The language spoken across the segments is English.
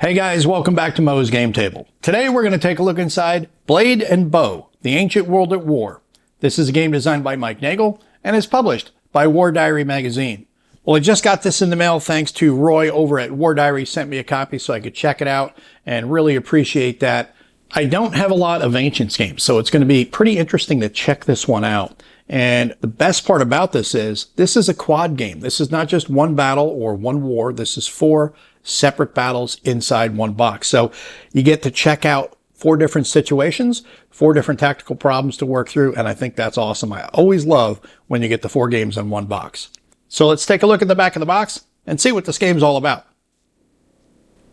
Hey guys, welcome back to Mo's Game Table. Today we're going to take a look inside Blade and Bow, The Ancient World at War. This is a game designed by Mike Nagel and is published by War Diary magazine. Well, I just got this in the mail thanks to Roy over at War Diary sent me a copy so I could check it out and really appreciate that. I don't have a lot of Ancients games, so it's going to be pretty interesting to check this one out. And the best part about this is a quad game. This is not just one battle or one war. This is 4 separate battles inside one box. So you get to check out 4 different situations, 4 different tactical problems to work through. And I think that's awesome. I always love when you get the 4 games in one box. So let's take a look at the back of the box and see what this game's all about.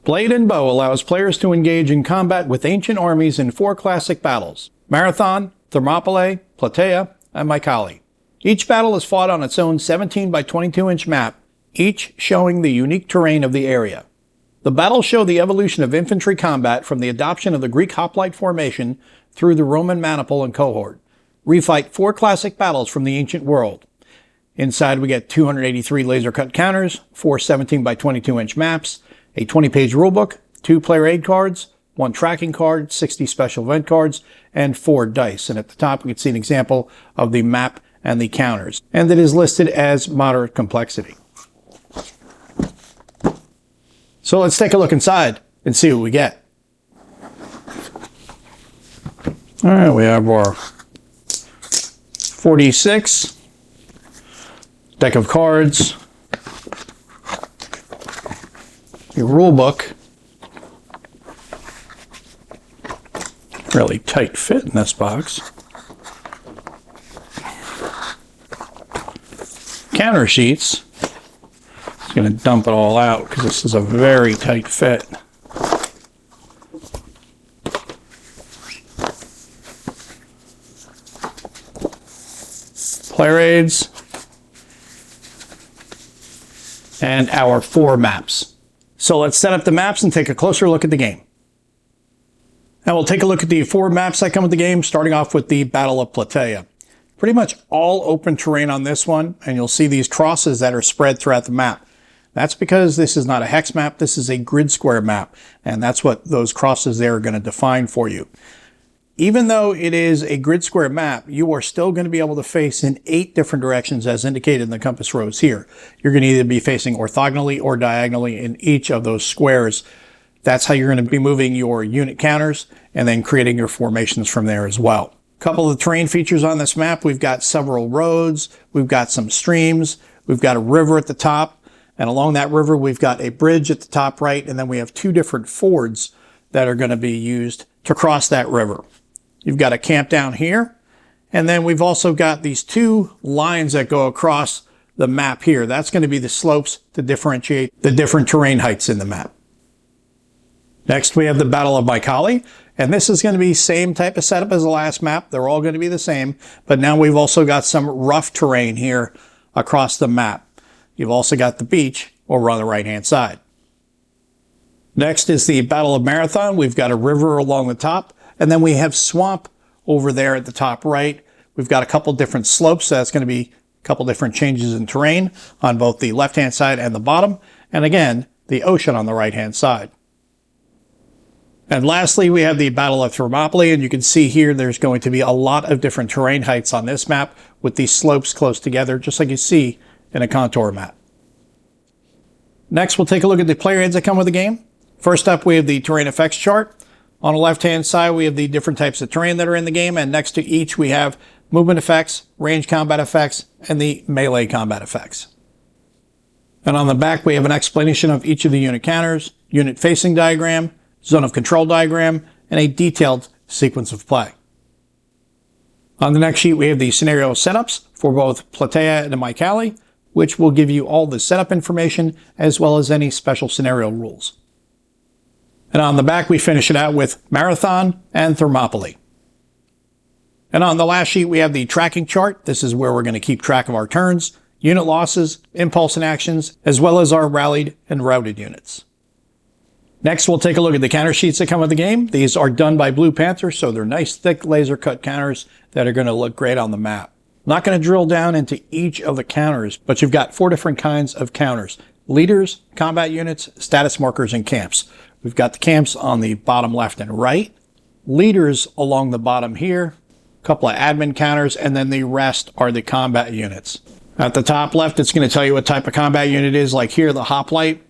Blade and Bow allows players to engage in combat with ancient armies in 4 classic battles: Marathon, Thermopylae, Plataea, and Mycale. Each battle is fought on its own 17 by 22 inch map, each showing the unique terrain of the area. The battles show the evolution of infantry combat from the adoption of the Greek hoplite formation through the Roman maniple and cohort. Refight 4 classic battles from the ancient world. Inside we get 283 laser cut counters, 4 17 by 22 inch maps, a 20-page rulebook, 2 player aid cards, 1 tracking card, 60 special event cards, and 4 dice. And at the top we can see an example of the map and the counters. And it is listed as moderate complexity. So let's take a look inside and see what we get. All right, we have our 46 deck of cards, a rule book, really tight fit in this box, counter sheets. Going to dump it all out because this is a very tight fit. Player aids and our 4 maps. So let's set up the maps and take a closer look at the game. Now we'll take a look at the 4 maps that come with the game, starting off with the Battle of Plataea. Pretty much all open terrain on this one, and you'll see these crosses that are spread throughout the map. That's because this is not a hex map, this is a grid square map, and that's what those crosses there are going to define for you. Even though it is a grid square map, you are still going to be able to face in 8 different directions as indicated in the compass rose here. You're going to either be facing orthogonally or diagonally in each of those squares. That's how you're going to be moving your unit counters and then creating your formations from there as well. A couple of the terrain features on this map, we've got several roads, we've got some streams, we've got a river at the top. And along that river, we've got a bridge at the top right, and then we have 2 different fords that are going to be used to cross that river. You've got a camp down here, and then we've also got these 2 lines that go across the map here. That's going to be the slopes to differentiate the different terrain heights in the map. Next, we have the Battle of Mycale, and this is going to be same type of setup as the last map. They're all going to be the same, but now we've also got some rough terrain here across the map. You've also got the beach over on the right-hand side. Next is the Battle of Marathon. We've got a river along the top, and then we have swamp over there at the top right. We've got a couple different slopes, so that's going to be a couple different changes in terrain on both the left-hand side and the bottom, and again, the ocean on the right-hand side. And lastly, we have the Battle of Thermopylae, and you can see here there's going to be a lot of different terrain heights on this map with these slopes close together, just like you see in a contour map. Next, we'll take a look at the player aids that come with the game. First up, we have the terrain effects chart. On the left-hand side, we have the different types of terrain that are in the game, and next to each, we have movement effects, range combat effects, and the melee combat effects. And on the back, we have an explanation of each of the unit counters, unit facing diagram, zone of control diagram, and a detailed sequence of play. On the next sheet, we have the scenario setups for both Plataea and Mycale, which will give you all the setup information as well as any special scenario rules. And on the back, we finish it out with Marathon and Thermopylae. And on the last sheet, we have the tracking chart. This is where we're going to keep track of our turns, unit losses, impulse and actions, as well as our rallied and routed units. Next, we'll take a look at the counter sheets that come with the game. These are done by Blue Panther, so they're nice, thick laser cut counters that are going to look great on the map. Not going to drill down into each of the counters, but you've got 4 different kinds of counters: leaders, combat units, status markers, and camps. We've got the camps on the bottom left and right, leaders along the bottom here, a couple of admin counters, and then the rest are the combat units. At the top left, it's going to tell you what type of combat unit it is, like here, the hoplite.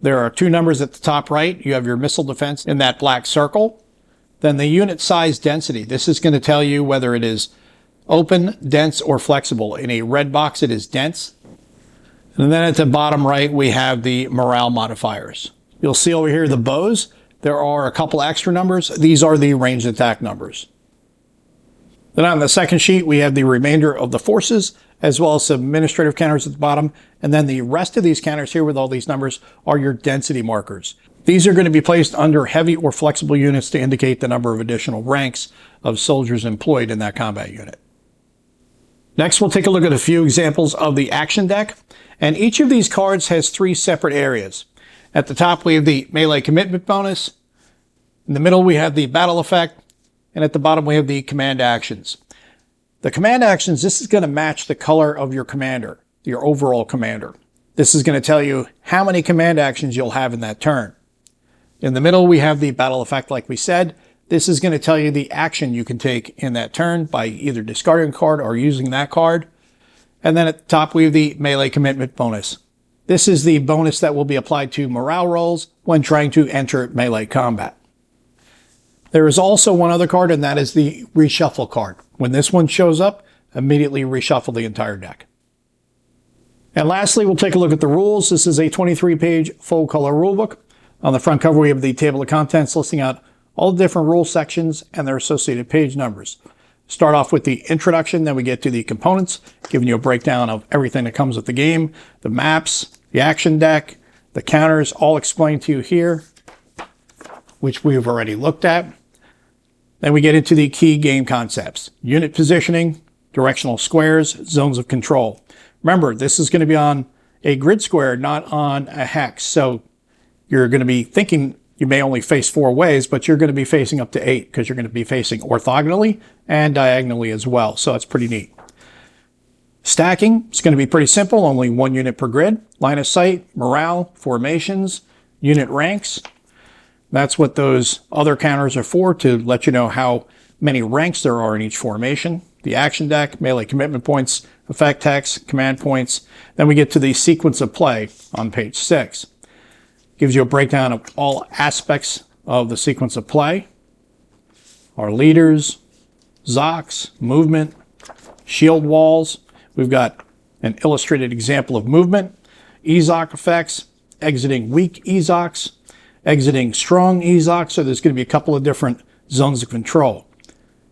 There are 2 numbers at the top right. You have your missile defense in that black circle. Then the unit size density. This is going to tell you whether it is open, dense, or flexible. In a red box, it is dense. And then at the bottom right, we have the morale modifiers. You'll see over here the bows. There are a couple extra numbers. These are the ranged attack numbers. Then on the second sheet, we have the remainder of the forces, as well as some administrative counters at the bottom. And then the rest of these counters here with all these numbers are your density markers. These are going to be placed under heavy or flexible units to indicate the number of additional ranks of soldiers employed in that combat unit. Next, we'll take a look at a few examples of the action deck. And each of these cards has 3 separate areas. At the top, we have the melee commitment bonus. In the middle, we have the battle effect. And at the bottom, we have the command actions. The command actions, this is going to match the color of your commander, your overall commander. This is going to tell you how many command actions you'll have in that turn. In the middle, we have the battle effect, like we said. This is going to tell you the action you can take in that turn by either discarding a card or using that card. And then at the top, we have the melee commitment bonus. This is the bonus that will be applied to morale rolls when trying to enter melee combat. There is also one other card, and that is the reshuffle card. When this one shows up, immediately reshuffle the entire deck. And lastly, we'll take a look at the rules. This is a 23-page full-color rulebook. On the front cover, we have the table of contents listing out all the different rule sections and their associated page numbers. Start off with the introduction, then we get to the components, giving you a breakdown of everything that comes with the game, the maps, the action deck, the counters, all explained to you here, which we've already looked at. Then we get into the key game concepts: unit positioning, directional squares, zones of control. Remember, this is going to be on a grid square, not on a hex. So you're going to be thinking you may only face 4 ways, but you're going to be facing up to 8 because you're going to be facing orthogonally and diagonally as well. So that's pretty neat. Stacking is going to be pretty simple, only 1 unit per grid. Line of sight, morale, formations, unit ranks. That's what those other counters are for, to let you know how many ranks there are in each formation. The action deck, melee commitment points, effect text, command points. Then we get to the sequence of play on page 6. Gives you a breakdown of all aspects of the sequence of play. Our leaders, Zocs, movement, shield walls. We've got an illustrated example of movement, Ezoc effects, exiting weak Ezocs, exiting strong Ezocs. So there's going to be a couple of different zones of control.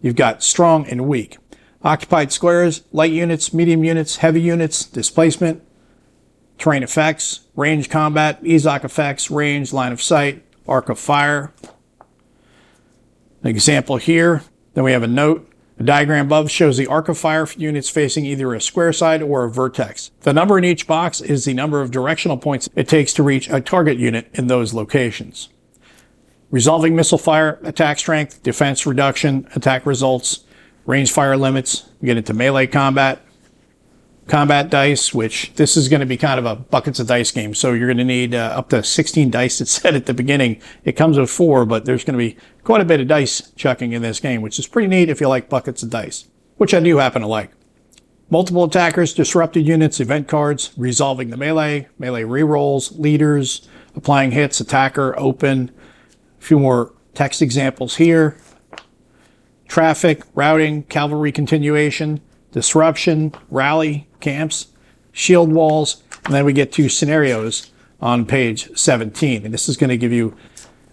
You've got strong and weak. Occupied squares, light units, medium units, heavy units, displacement, terrain effects, range combat, Ezoc effects, range, line of sight, arc of fire. An example here. Then we have a note. The diagram above shows the arc of fire for units facing either a square side or a vertex. The number in each box is the number of directional points it takes to reach a target unit in those locations. Resolving missile fire, attack strength, defense reduction, attack results, range fire limits. We get into melee combat, combat dice, which this is going to be kind of a buckets of dice game. So you're going to need up to 16 dice. It said at the beginning it comes with 4, but there's going to be quite a bit of dice chucking in this game, which is pretty neat if you like buckets of dice, which I do happen to like. Multiple attackers, disrupted units, event cards, resolving the melee, melee rerolls, leaders, applying hits, attacker, open. A few more text examples here. Traffic, routing, cavalry continuation, disruption, rally, camps, shield walls, and then we get to scenarios on page 17. And this is going to give you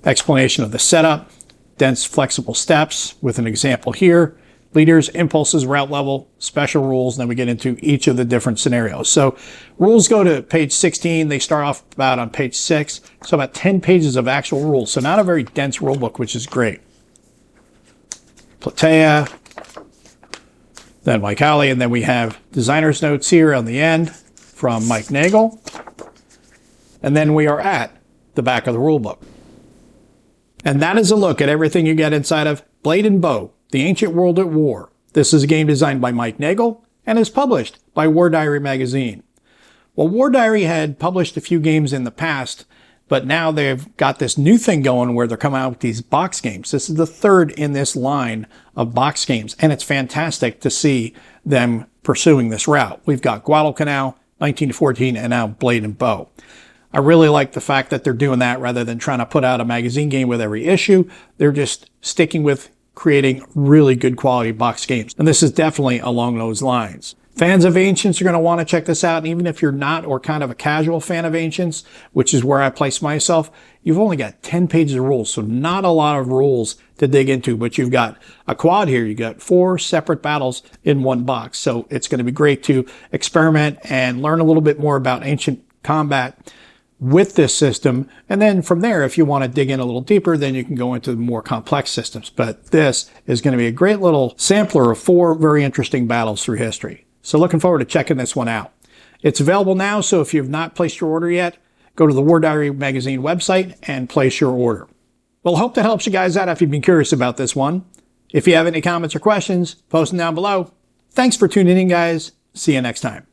explanation of the setup, dense flexible steps with an example here, leaders, impulses, route level, special rules, and then we get into each of the different scenarios. So rules go to page 16. They start off about on page 6. So about 10 pages of actual rules. So not a very dense rule book, which is great. Platea, then Mike Halley, and then we have designer's notes here on the end from Mike Nagel. And then we are at the back of the rulebook. And that is a look at everything you get inside of Blade and Bow, The Ancient World at War. This is a game designed by Mike Nagel and is published by War Diary magazine. Well, War Diary had published a few games in the past But now they've got this new thing going where they're coming out with these box games. This is the third in this line of box games, and it's fantastic to see them pursuing this route. We've got Guadalcanal, 1914, and now Blade and Bow. I really like the fact that they're doing that rather than trying to put out a magazine game with every issue. They're just sticking with creating really good quality box games. And this is definitely along those lines. Fans of Ancients are going to want to check this out. And even if you're not, or kind of a casual fan of Ancients, which is where I place myself, you've only got 10 pages of rules. So not a lot of rules to dig into, but you've got a quad here. You've got 4 separate battles in one box. So it's going to be great to experiment and learn a little bit more about ancient combat with this system. And then from there, if you want to dig in a little deeper, then you can go into the more complex systems. But this is going to be a great little sampler of 4 very interesting battles through history. So looking forward to checking this one out. It's available now, so if you've not placed your order yet, go to the War Diary magazine website and place your order. Well, I hope that helps you guys out if you've been curious about this one. If you have any comments or questions, post them down below. Thanks for tuning in, guys. See you next time.